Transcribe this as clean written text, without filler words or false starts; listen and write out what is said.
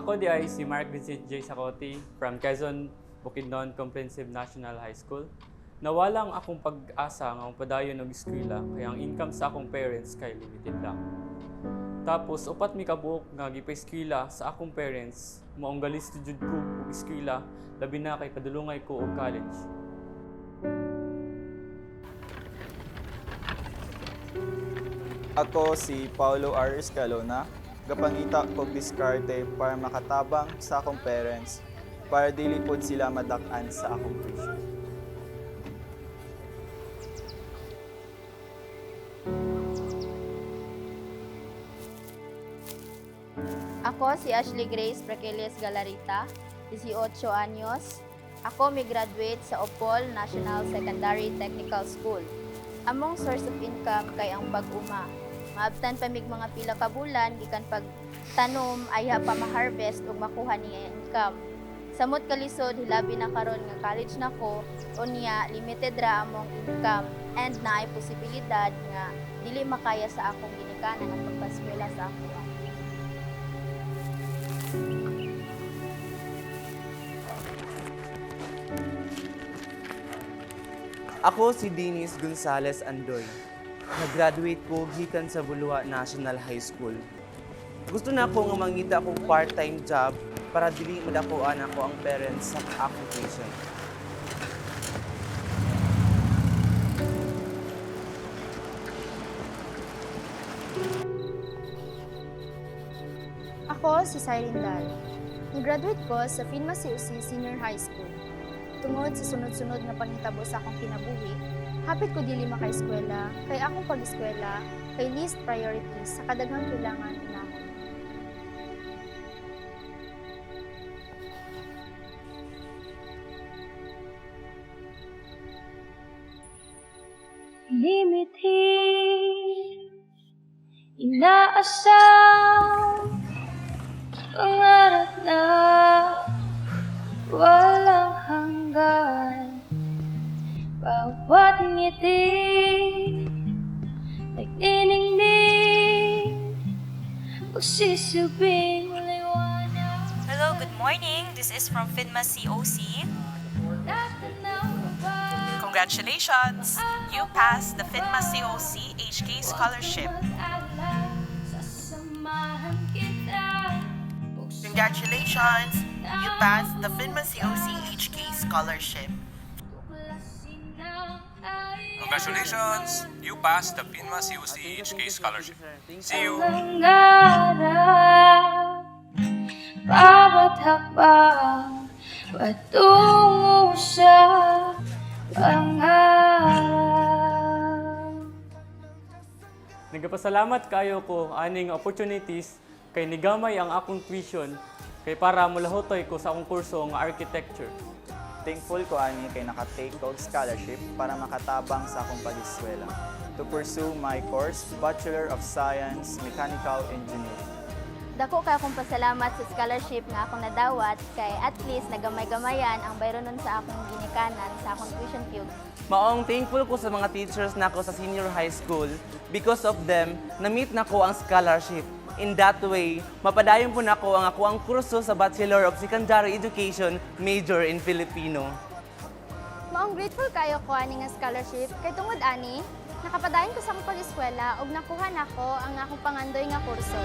Ako di ay si Mark Vincent J. Sacoti from Quezon Bukidnon Comprehensive National High School. Nawalang akong pag-asa nga padayon og eskwela kaya ang income sa akong parents kay limited lang. Tapos upat mi kabuok nga gipa-eskwela sa akong parents, maong galis jud ko og eskwela labi na kay padulungay ko og college. Ako si Paulo R. Escalona, gapangita kog diskarte para makatabang sa akong parents para dili pod sila madak-an sa akong tuition. Ako si Ashley Grace Praquelias Galarita, 18 anyos. Ako may graduate sa Opol National Secondary Technical School. Among source of income kay ang pag-uma. Maabtan pa mig mga pila ka bulan gikan pagtanom ayha pa ma-harvest ug makuha niya income. Samot kalisod hilabi na karon nga college nako unya limited ra among income and naay posibilidad nga dili makaya sa akong ginikanan ang pagpaskwela sa ako. Ako si Dennis Gonzales Andoy. Nag-graduate ko gikan sa Bulua National High School. Gusto na ko nga mangita akong part-time job para dili madakuan ako ang parents sa akong tuition. Ako si Cyrene Dal. Nag-graduate ko sa Finma COC Senior High School. Tungod sa sunod-sunod nga panghitabo sa akong kinabuhi, hapit ko dili maka-eskwela, kay akong pag-eskwela kay least priority sa kadaghang kailangan na. Limited, inaasam, pangarap na walang hanggan. Bawat ngiti, nagniningning, magsisilbing liwanag. Hello, good morning. This is from FINMA COC. Congratulations! You passed the FINMA COC HK Scholarship. Congratulations! You passed the FINMA COC HK Scholarship. Congratulations! You passed the FINMA COC HK Scholarship. See you! Pangarap, bawat hakbang, patungo sa pangarap. Nagapasalamat kayo ko aning opportunities kay nigamay ang akong tuition kay para mulahotoy ko sa akong kurso nga architecture. Thankful ko ani kay naka-take og scholarship para makatabang sa akong pag-eskwela to pursue my course, Bachelor of Science, Mechanical Engineering. Dako kay akong pasalamat sa scholarship nga akong nadawat kay at least nagamay-gamayan ang bayronon sa akong ginikanan sa akong tuition fee. Maong thankful ko sa mga teachers nako sa senior high school. Because of them, na-meet nako ang scholarship. In that way, mapadayon po nako ang ako ang kurso sa Bachelor of Secondary Education major in Filipino. Maong grateful kayo ko ani nga scholarship kay tungod ani nakapadayon ko sa akong pag-eskwela ug nakuha nako ang akong pangandoy nga kurso.